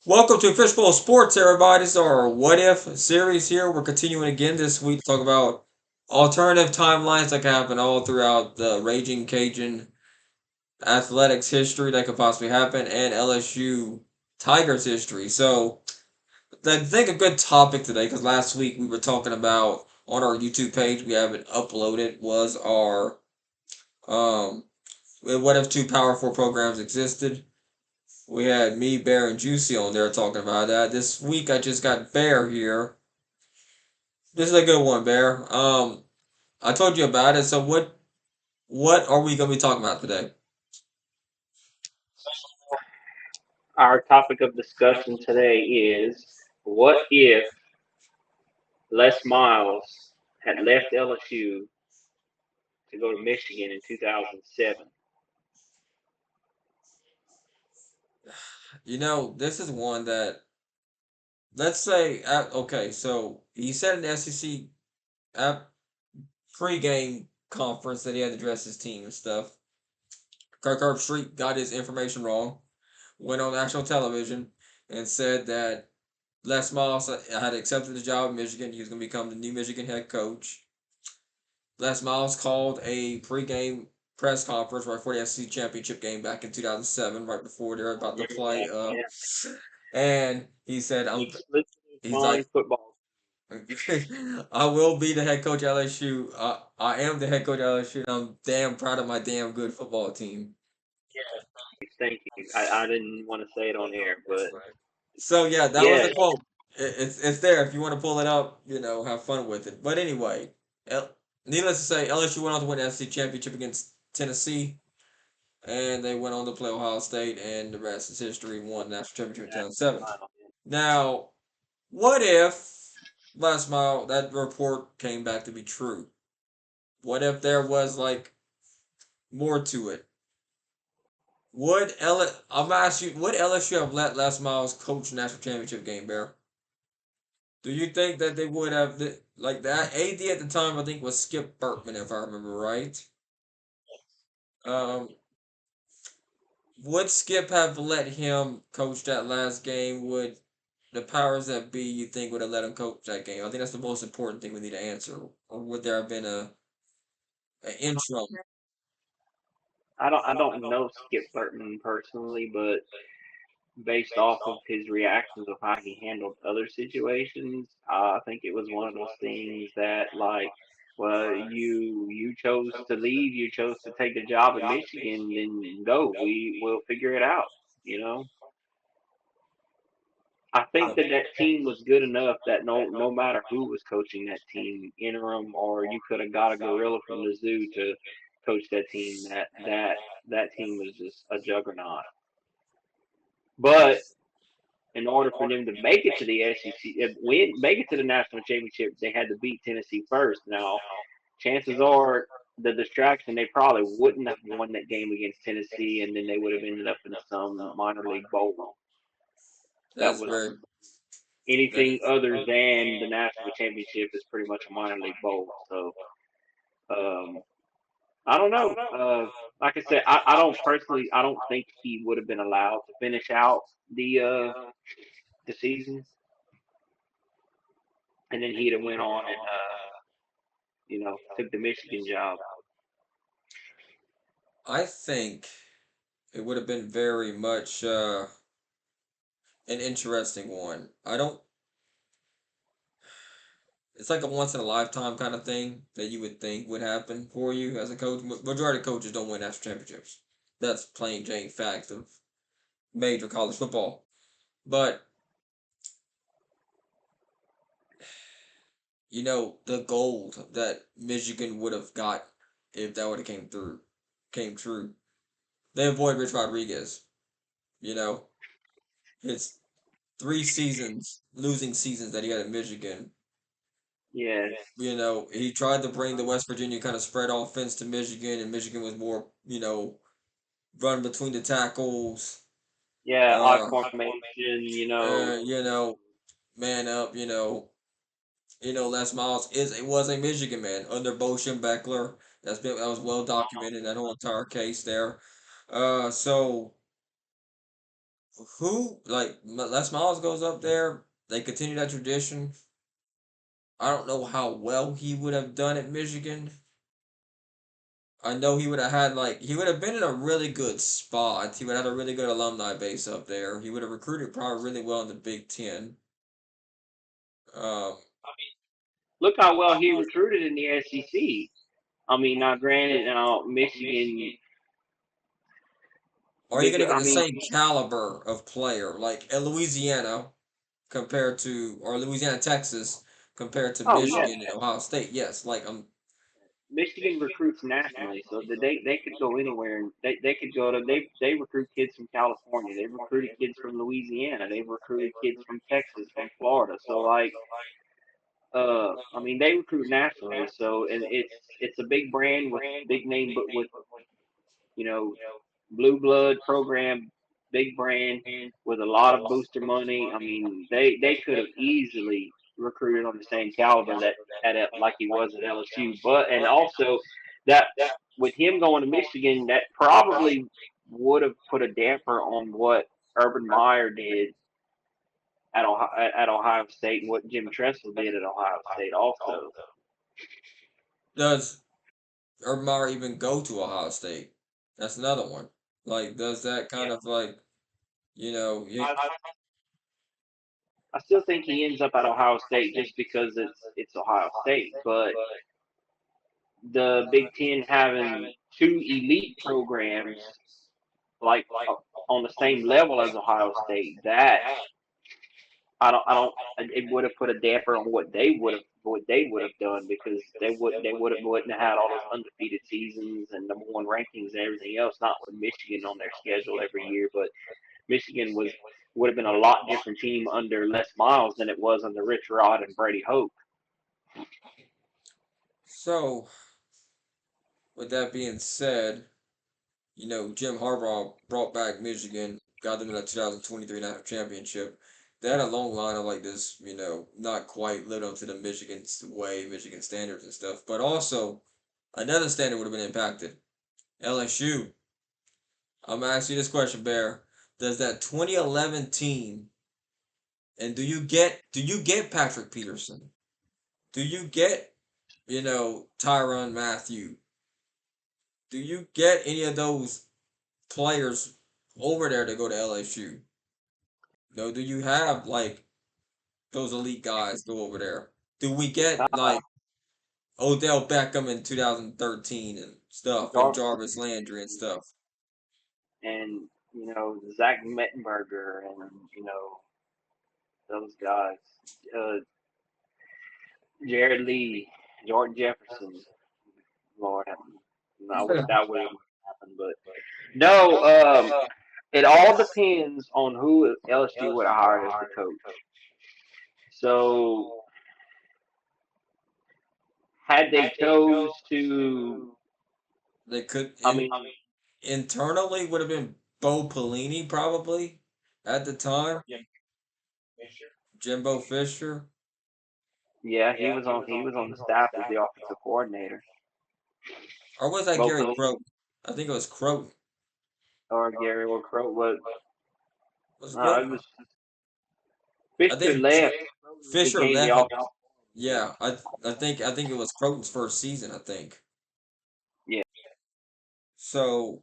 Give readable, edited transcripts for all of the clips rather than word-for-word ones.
Welcome to Fishbowl Sports, everybody. It's our What If series here. We're continuing again this week to talk about alternative timelines that can happen all throughout the Raging Cajun athletics history that could possibly happen and LSU Tigers history. So, I think a good topic today, because last week we were talking about on our YouTube page, we haven't uploaded, was our what if two Power Four programs existed. We had me, Bear, and Juicy on there talking about that. This week I just got Bear here. This is a good one, Bear. I told you about it. So what are we gonna be talking about today? Our topic of discussion today is what if Les Miles had left LSU to go to Michigan in 2007? This is one that let's say okay. So he said in the SEC at pregame conference that he had to dress his team and stuff. Kirk Herbstreit got his information wrong. Went on national television and said that Les Miles had accepted the job in Michigan. He was going to become the new Michigan head coach. Les Miles called a pregame press conference right before the SEC championship game back in 2007, right before they were about to Yeah, play. yeah. And he said, An exclusively he's fine like, football. I will be the head coach at LSU. I am the head coach at LSU, and I'm damn proud of my damn good football team. Thank you. I didn't want to say it on air, but So yeah, that was yeah, the quote. It's there if you want to pull it up. Have fun with it. But anyway, needless to say, LSU went on to win the SEC championship against Tennessee, and they went on to play Ohio State, and the rest is history. Won the national championship in 2007. Now, what if last mile that report came back to be true? What if there was like more to it? I'm gonna ask you, would LSU have let Les Miles coach national championship game, Bear? Do you think that they would have like that AD at the time? I think was Skip Bertman, if I remember right. Um, would Skip have let him coach that last game? Would the powers that be you think would have let him coach that game? I think that's the most important thing we need to answer. Or would there have been a interim? I don't know Skip Burton personally, but based off of his reactions of how he handled other situations, I think it was one of those things that like, well, you chose to leave, you chose to take a job in Michigan, then go. We will figure it out. You know, I think that that team was good enough that no matter who was coaching that team, interim or you could have got a gorilla from the zoo to coach that team. That team was just a juggernaut. But in order for them to make it to the SEC, make it to the national championship, they had to beat Tennessee first. Now, chances are the distraction they probably wouldn't have won that game against Tennessee, and then they would have ended up in some minor league bowl that That's was very, very. anything other than the national championship is pretty much a minor league bowl. So um, I don't know. Like I said, I don't think he would have been allowed to finish out the season, and then he'd have went on and took the Michigan job. I think it would have been very much an interesting one. I don't. It's like a once in a lifetime kind of thing that you would think would happen for you as a coach. Majority of coaches don't win national championships. That's plain Jane fact of major college football. But the gold that Michigan would have got if that would have came true. They avoid Rich Rodriguez. You know, it's 3 seasons, losing seasons that he had at Michigan. Yes. He tried to bring the West Virginia kind of spread offense to Michigan, and Michigan was more, run between the tackles. Yeah, I Uh, formation. uh, you know, man up. Les Miles was a Michigan man under Bo Schembechler. That was well documented in that whole entire case there. So Who like Les Miles goes up there? They continue that tradition. I don't know how well he would have done at Michigan. I know he would have had like he would have been in a really good spot. He would have had a really good alumni base up there. He would have recruited probably really well in the Big Ten. Um, Look how well he recruited in the SEC. I mean, now granted, now Michigan, are you going to get I the mean, same caliber of player like at Louisiana compared to or Louisiana Texas compared to oh yeah, Michigan and Ohio State? Yes, like Michigan recruits nationally, so they could go anywhere and they could go to they recruit kids from California, they recruited kids from Louisiana, they recruited kids from Texas, from Florida. So like, I mean, they recruit nationally, so and it's a big brand with big name, but with you know blue blood program, big brand with a lot of booster money. I mean, they could have easily recruited on the same caliber that like he was at LSU. But and also that with him going to Michigan, that probably would have put a damper on what Urban Meyer did at Ohio State and what Jim Tressel did at Ohio State also. does Urban Meyer even go to Ohio State? That's another one. Like, does that Yeah, kind of like I still think he ends up at Ohio State just because it's Ohio State, but the Big Ten having two elite programs like on the same level as Ohio State, that I don't it would have put a damper on what they would have done because they wouldn't have had all those undefeated seasons and number one rankings and everything else. Not with Michigan on their schedule every year, but Michigan would have been a lot different team under Les Miles than it was under Rich Rod and Brady Hoke. so with that being said, Jim Harbaugh brought back Michigan, got them in that 2023 national championship. They had a long line of like this, not quite lived up to the Michigan's way, Michigan standards and stuff. But also, another standard would have been impacted. LSU. I'm gonna ask you this question, Bear. Does that 2011 team and do you get Patrick Peterson? Do you get, Tyron Matthew? Do you get any of those players over there to go to LSU? No, do you have like those elite guys go over there? Do we get Uh, like Odell Beckham in 2013 and stuff and Jarvis Jarvis Landry Landry and stuff? and Zach Mettenberger and those guys, uh, Jared Lee, Jordan Jefferson. Lord, I wish that would have happened, but no. It all depends on who LSU would have hired as the coach. So had they chose to, They could I mean, internally would have been Bo Pelini probably at the time. Jimbo Fisher. yeah, he was on the staff as the offensive coordinator. Or was that Bo Gary Pelini Croton? I think it was Croton. or Gary or Crow, what? Was it No, it Croton? was I Fisher think left. Fisher Became the left. offensive coordinator. Yeah, I think it was Croton's first season. I think Yeah, so.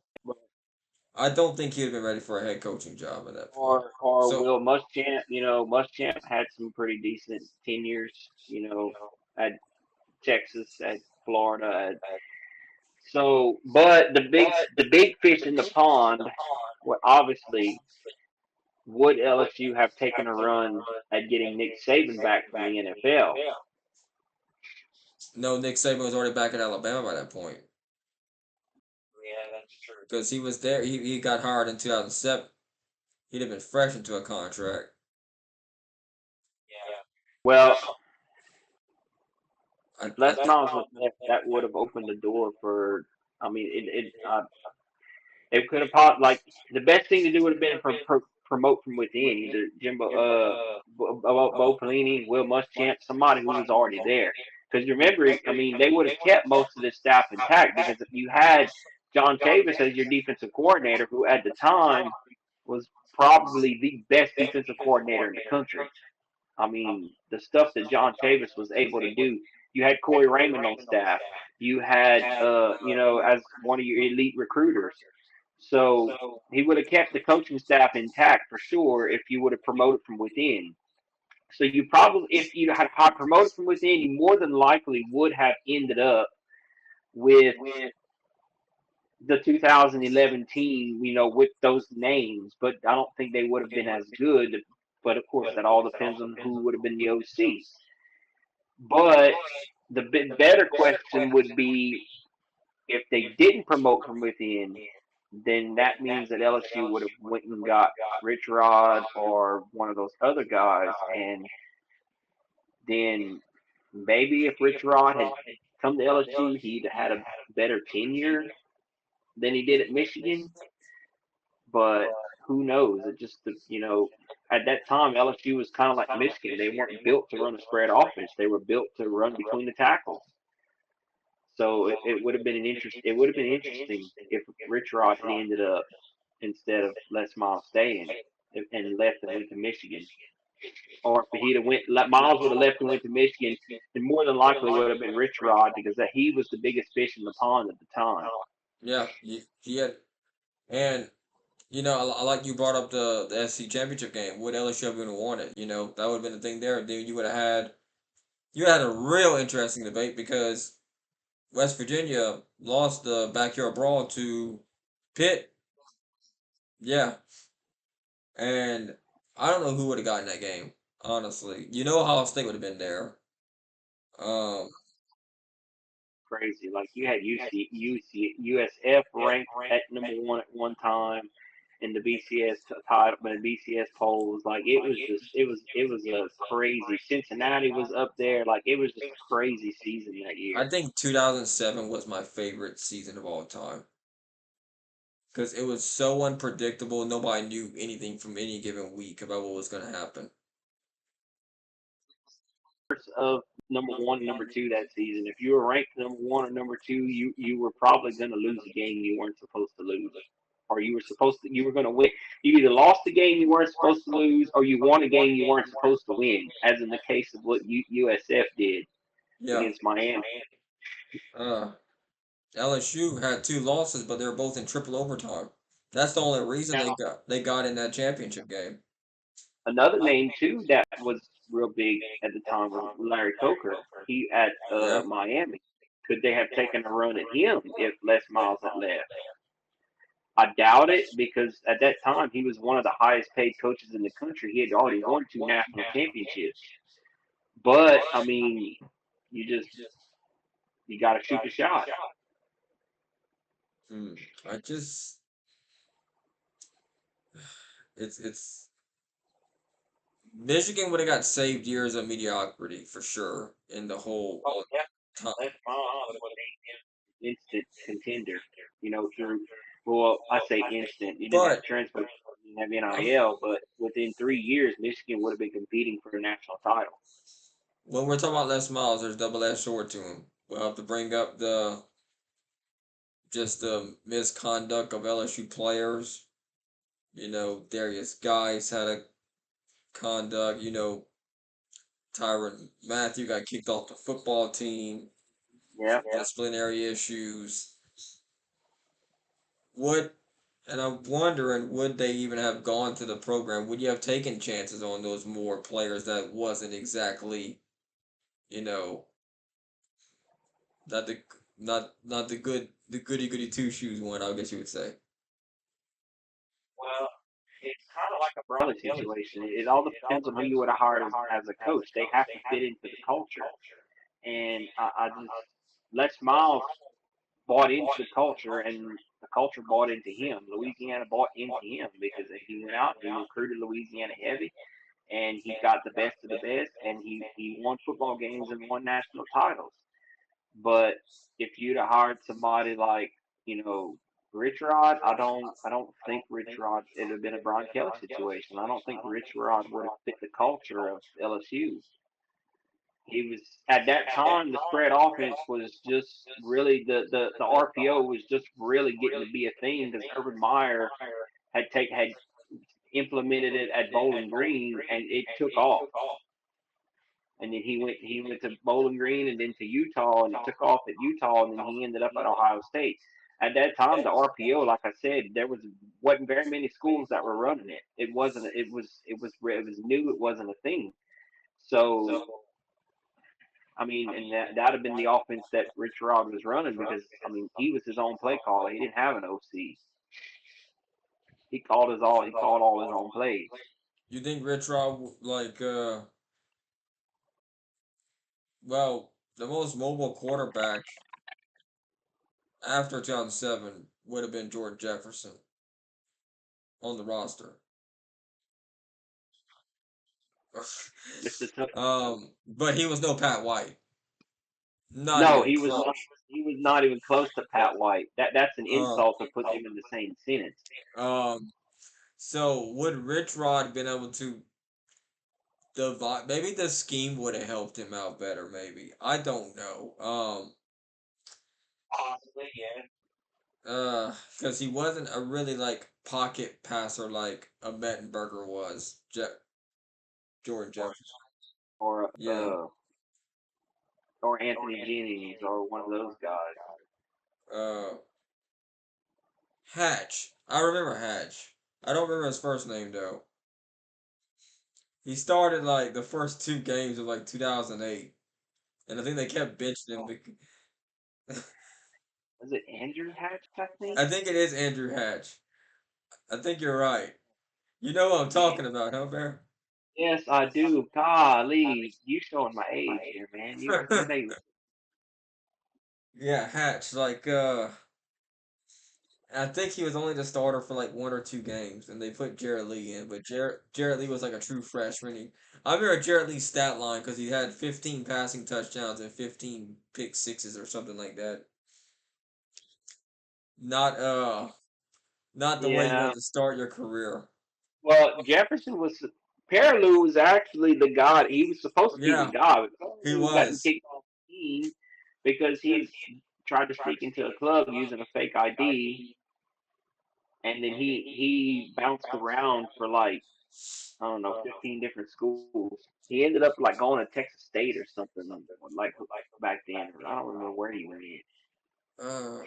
I don't think he'd have been ready for a head coaching job at that point. or So Will Muschamp. Muschamp had some pretty decent tenures. At Texas, at Florida. But the big fish in the pond, well, obviously, would LSU have taken a run at getting Nick Saban back from the NFL? no, Nick Saban was already back at Alabama by that point because he was there. He got hired in 2007. He'd have been fresh into a contract. Well, I, if Les Miles was left, that would have opened the door for. I mean, it could have like the best thing to do would have been promote from within, either Bo Pelini, Will Muschamp, somebody who was already there. Because remember, I mean, they would have kept most of this staff intact because you had John Chavis as your defensive coordinator, who at the time was probably the best defensive coordinator in the country. I mean, the stuff that John Chavis was able to do. You had Corey Raymond on staff. You had, as one of your elite recruiters. So he would have kept the coaching staff intact for sure if you would have promoted from within. So you probably, if you had promoted from within, you more than likely would have ended up with the 2011 team, with those names. But I don't think they would have been as good. But of course, that all depends on who would have been the OC. But the better question would be if they didn't promote from within, then that means that LSU would have went and got Rich Rod or one of those other guys, and then maybe if Rich Rod had come to LSU, he'd had a better tenure than he did at Michigan. But who knows? It just, at that time LSU was kind of like Michigan. They weren't built to run a spread offense. They were built to run between the tackles. So it would have been an interest. It would have been interesting if Rich Rod had ended up instead of Les Miles staying and left and went to Michigan, or if he'd have went, Miles would have left and went to Michigan, then more than likely would have been Rich Rod because he was the biggest fish in the pond at the time. Yeah, he had, and I like you brought up the SC championship game. Would LSU have been won it? That would have been the thing there. Then you had a real interesting debate because West Virginia lost the backyard brawl to Pitt. Yeah, and I don't know who would have gotten that game. Honestly, Ohio State would have been there. Um, Crazy. Like you had USF ranked at #1 at one time in the BCS title, but the BCS polls, like it was a crazy. Cincinnati was up there, like it was just a crazy season that I year. think 2007 was my favorite season of all time because it was so unpredictable. Nobody knew anything from any given week about what was going to happen. Of #1 and #2 that season. If you were ranked #1 or #2, you were probably going to lose a game you weren't supposed to lose, or you were going to win. You either lost the game you weren't supposed to lose, or you won a game you weren't supposed to win, as in the case of what USF did Yeah. against Miami. Uh, LSU had two losses, but they were both in triple overtime. That's the only reason Now, they got in that championship game. another name too that was real big at the time was Larry Coker. He at Yeah. Miami. Could they have taken a run at him if Les Miles had left? I doubt it because at that time he was one of the highest paid coaches in the country. He had already won 2 national championships. But I mean, you just you got to shoot the shot. Hmm. I just it's Michigan would have got saved years of mediocrity for sure in the whole time. Instant contender. Through well, I say instant. You didn't have But transfer, you didn't have I'm, NIL, but within 3 years, Michigan would have been competing for a national title. when we're talking about Les Miles, there's double-edged sword to him. We'll have to bring up the misconduct of LSU players. Darius Geis had a conduct. Tyron Matthew got kicked off the football team. Yeah. Disciplinary issues. Would and I'm wondering, would they even have gone to the program? Would you have taken chances on those more players that wasn't exactly, you know, not the not the goody goody two shoes one? I guess you would say. Well, it's kind of like a Bronny situation. It all depends on who you would have hired as a coach. They have to fit into the culture. And I just, Les Miles bought into the culture, and the culture bought into him. Louisiana bought into him because he went out and he recruited Louisiana heavy, and he got the best of the best, and he won football games and won national titles. But if you'd have hired somebody like, Rich Rod, I don't think Rich Rod, it'd have been a Brian Kelly situation. I don't think Rich Rod would have fit the culture of LSU. He was at that time the spread offense was just really the RPO was just really getting to be a thing because Urban Meyer had implemented it at Bowling Green, and it took off. And then he went to Bowling Green and then to Utah, and it took off at Utah, and then he ended up at Ohio State. At that time, the RPO, like I said, there wasn't very many schools that were running it. It wasn't. It was new. It wasn't a thing. So I mean, and that'd have been the offense that Rich Rod was running because I mean he was his own play caller. He didn't have an OC. He called all his own plays. You think Rich Rod like well the most mobile quarterback after 2007 would have been Jordan Jefferson on the roster. Mr. Tough. But he was no Pat White. Not No, even he was not. close. He was not even close to Pat White. That's an Uh, insult to put them in the same sentence. um, so would Rich Rod been able to divide? Maybe the scheme would have helped him out better. Maybe I don't know. Because he wasn't a really like pocket passer like a Mettenberger was. Jordan Jefferson. or Yeah. or Anthony Jennings or one of those guys. Uh, Hatch. I remember Hatch. I don't remember his first name though. He started like the first two games of like 2008, and I think they kept benching him. Was it Andrew Hatch? I think. I think it is Andrew Hatch. I think you're right. You know what I'm Yeah. talking about, huh, Bear? Yes, I do. Golly, you showing my age here, man. You may. Yeah, Hatch. Like, I think he was only the starter for like one or two games, and they put Jarrett Lee in. But Jarrett Lee was like a true freshman. I remember Jarrett Lee's stat line because he had 15 passing touchdowns and 15 pick sixes or something like that. Not not the way you Yeah. want to start your career. Well, Jefferson was Perilou was actually the guy. He was supposed to be the Yeah, guy, but he Perilou got was. kicked off the team because he tried to sneak into a club using a fake ID, and then he bounced around for like I don't know 15 different schools. He ended up like going to Texas State or something like back then. Or I don't remember where he went. Uh,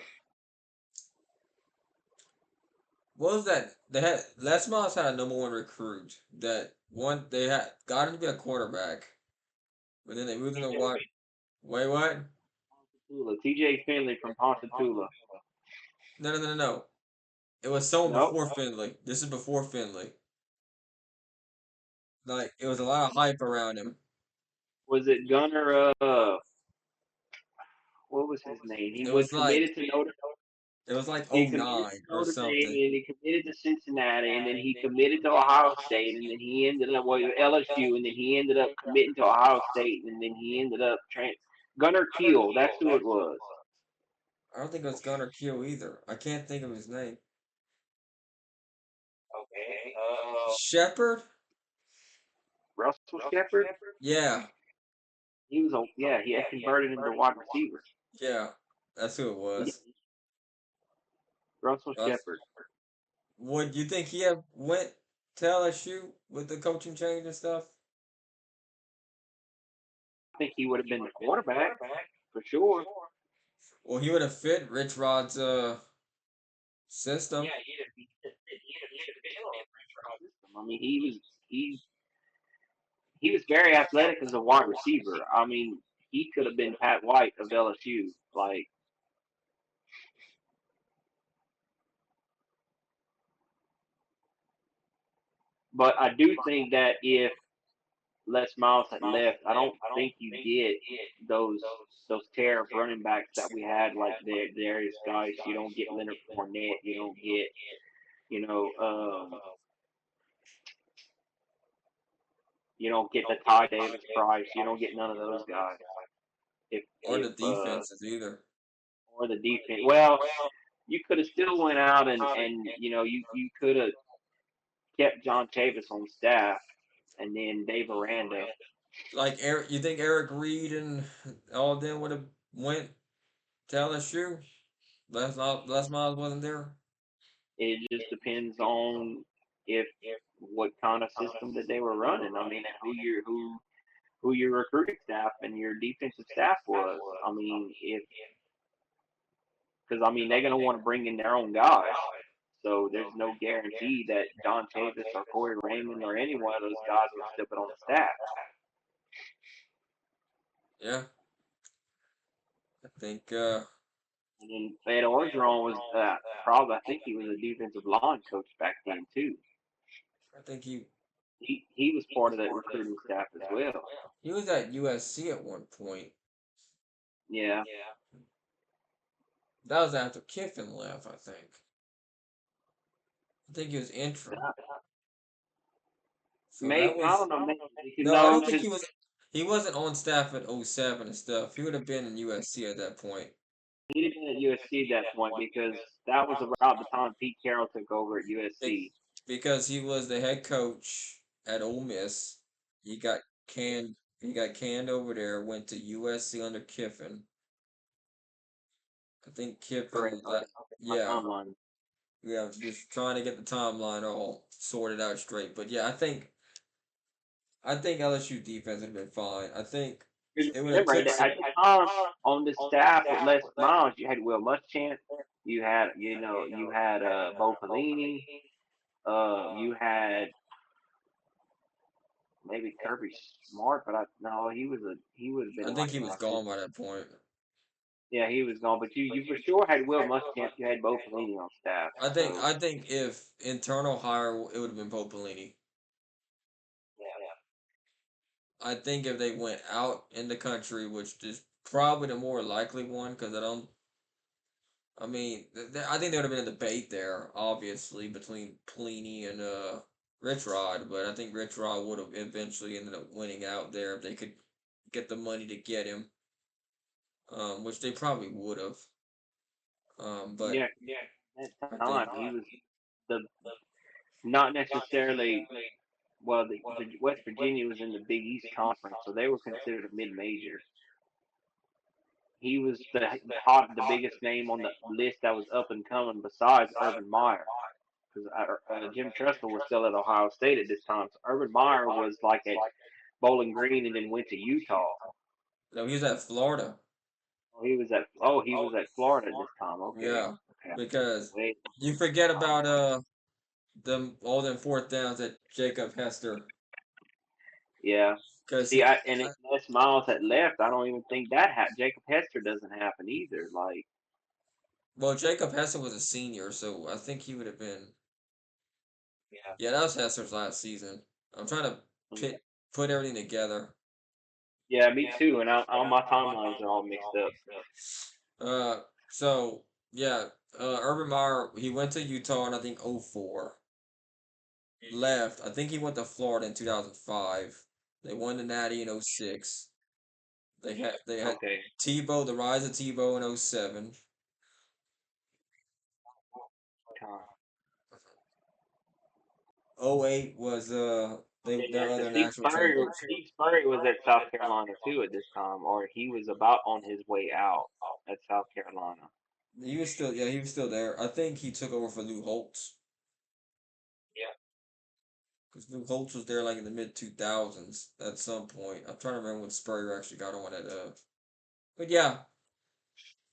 what was that? They had Les Miles had a number one recruit that one they had got him to be a quarterback, but then they moved him to wide. Wait, what? Ponchatoula, T.J. Finley from Ponchatoula. No, no, no, no, no. It was someone Nope. before Finley. This is before Finley. Like it was a lot of hype around him. Was it Gunner? What was his name? He It was was like committed to Notre. it was like He committed '09 to or Notre Dame, something. and he committed to Cincinnati, and then he committed to Ohio State, and then he ended up with LSU, and then he ended up committing to Ohio State, and then he ended up Gunner Keel. That's who it was. I don't think it was Gunnar Kiel either. I can't think of his name. Shepard? Russell Shepard. Yeah, He was a yeah. He had converted him to wide receiver. yeah. That's who it Yeah, was. Russell That's, Shepard. would you think he had went to LSU with the coaching change and stuff? I think he would have been the quarterback for sure. Well, he would have fit Rich Rod's system. I mean, he was very athletic as a wide receiver. I mean, he could have been Pat White of LSU. Like, but I do think that if Les Miles had left, I don't think you get those tear of running backs that we had, like the Darius guys. You don't get Leonard Fournette. You don't get, you know, you don't get the Ty Davis Price. You don't get none of those guys. Or If the defenses either. or the defense. Well, you could have still went out and you could have kept John Chavis on staff and then Dave Aranda. Like Eric, you think Eric Reed and all of them would have went to LSU? Les Miles wasn't there. It just depends on if what kind of system that they were running. I mean, and who your recruiting staff and your defensive staff was. I mean, if because I mean they're gonna want to bring in their own guys. So there's no guarantee that John Chavis or Corey Raymond or any one of those guys would still be on the staff. Yeah, I think And then Ed Orgeron was probably I think he was a defensive line coach back then too. I think He was part of that recruiting staff as well. he was at USC at one point. Yeah, That was after Kiffin left, I think. I think he was interim. that, So that maybe I was don't know. Maybe no, I no, don't think because he wasn't on staff at '07 and stuff. He would have been in USC at that point. he didn't at USC at that point because that was around the time Pete Carroll took over at Be- USC. Because he was the head coach at Ole Miss. He got canned over there, went to USC under Kiffin. I think Correct. Kiffin Okay, left. okay. My Yeah, timeline. yeah, just trying to get the timeline all sorted out straight. But yeah, I think LSU defense would have been fine. I think Because it would have remember, took at some. the time on the staff with Les Miles, you had Will Muschamp, you had you had Bo Pelini, you had maybe Kirby Smart, but I no, he would have I been think like he an was assistant. gone by that point. Yeah, he was gone, but you for sure had Will Muschamp, you had Bo Pelini on staff, so I think if internal hire, it would have been Popolini. yeah, I think if they went out in the country, which is probably the more likely one, because I don't. I mean, I think there would have been a debate there, obviously, between Pelini and Rich Rod, but I think Rich Rod would have eventually ended up winning out there if they could get the money to get him, which they probably would have. But yeah. At I that think time, he was the not necessarily well, the West Virginia was in the Big East Conference, so they were considered a mid major. He was the biggest name on the list that was up and coming besides Urban Meyer because Jim Tressel was still at Ohio State at this time. So Urban Meyer was like at Bowling Green and then went to Utah. no, he was at Florida. He was at Florida at this time. Okay, Yeah, okay. because Wait, you forget about them all them fourth downs that Jacob Hester, yeah. because See, and if Les Miles had left, I don't even think that Jacob Hester doesn't happen either. Like, well Jacob Hester was a senior, so I think he would have been. yeah, Yeah, that was Hester's last season. I'm trying to put everything together. yeah, me too. And all my timelines are all mixed up. Uh, so yeah, Urban Meyer he went to Utah in I think '04. Left. I think he went to Florida in 2005. They won the Natty in '06. They had Okay. Tebow, the rise of Tebow in '07. '08 was their Yeah, other Steve national Spurrier. championship. Steve Spurrier was at South Carolina too at this time, or he was about on his way out at South Carolina. He was still there. I think he took over for Lou Holtz because Lou Holtz was there like in the mid 2000s at some point. I'm trying to remember when Spurrier actually got on at but yeah,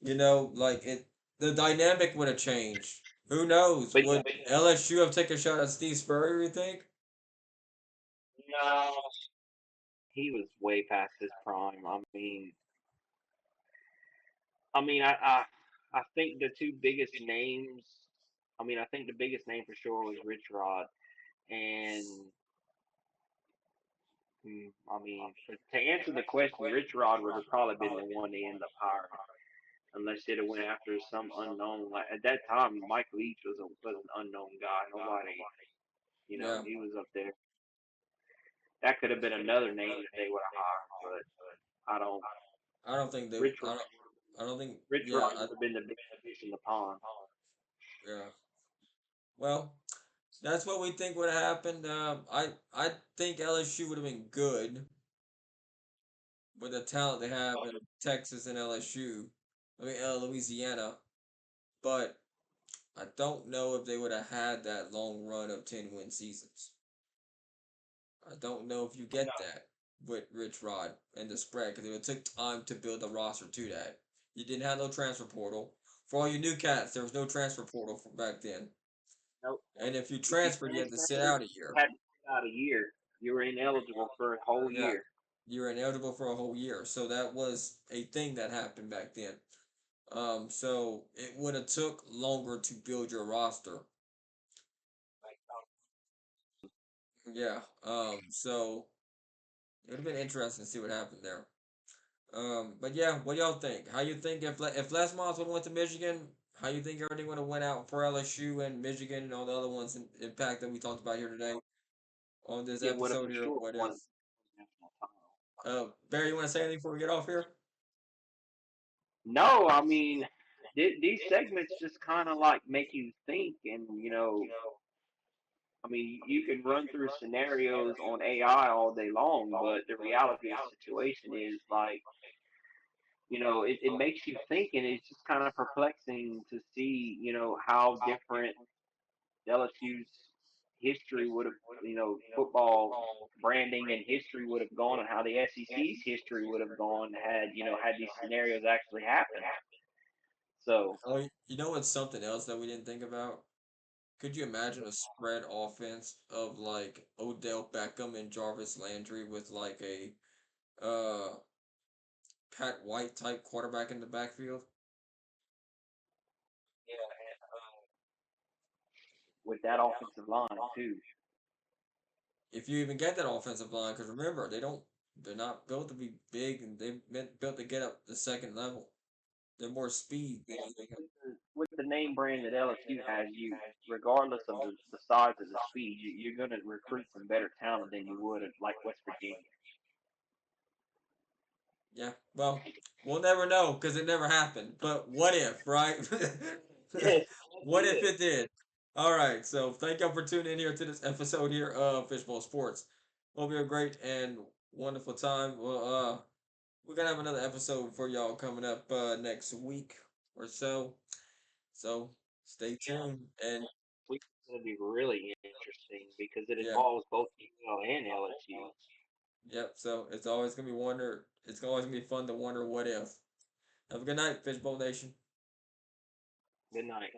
like the dynamic would have changed. Who knows? But Would LSU have taken a shot at Steve Spurrier? You think? no, he was way past his prime. I think the two biggest names. I think the biggest name for sure was Rich Rod, and to answer the question, Rich Rod would have probably been the one they end up hiring, unless they'd have went after some unknown. Like at that time, Mike Leach was an unknown guy. Nobody, Yeah, he was up there. That could have been another name that they would have hired, but I don't. I don't think they. Rich I don't think. Rich Yeah, Rod would have been the big fish in the pond. yeah. Well, that's what we think would have happened. I think LSU would have been good with the talent they have in Texas and LSU. I mean, Louisiana. But I don't know if they would have had that long run of 10 win seasons. I don't know if you get that with Rich Rod and the spread because it took time to build a roster to that. You didn't have no transfer portal. For all you new cats, there was no transfer portal for back then. Nope. And if you If you transferred, you had to sit transferred, out a you year. had to sit out a year. You were ineligible for a whole Yeah, year. you were ineligible for a whole year. So that was a thing that happened back then. So it would have took longer to build your roster. Yeah. So it would have been interesting to see what happened there. But yeah, what y'all think? How you think if Les Miles would have went to Michigan, how you think everything would have went out for LSU and Michigan and all the other ones in impact that we talked about here today on this Michigan would have episode for here? sure What if? won the national title. Barry, you want to say anything before we get off here? No, I mean, these segments just kind of like make you think, and I mean, you can run through scenarios on AI all day long, but the reality of the situation is like, it makes you think, and it's just kind of perplexing to see, how different LSU's history would have, football branding and history would have gone, and how the SEC's history would have gone had these scenarios actually happened. So Oh, you know what's something else that we didn't think about? Could you imagine a spread offense of like Odell Beckham and Jarvis Landry with like a uh Pat White type quarterback in the backfield? with that offensive line too, If you even get that offensive line, because remember they're not built to be big, and they're built to get up the second level. They're more speed than anything else. with the name brand that LSU has, you regardless of the size of the speed, you're going to recruit some better talent than you would at like West Virginia. Yeah, well, we'll never know because it never happened. But what if, right? Yes, What exactly if it. it did? All right, so thank y'all for tuning in here to this episode here of Fishbowl Sports. Hope you have a great and wonderful time. We're gonna have another episode for y'all coming up next week or so. So stay tuned and Week is going to be really interesting because it yeah, involves both UL and LSU. yep. So it's always gonna be wonder. It's always gonna be fun to wonder what if. Have a good night, Fishbowl Nation. Good night.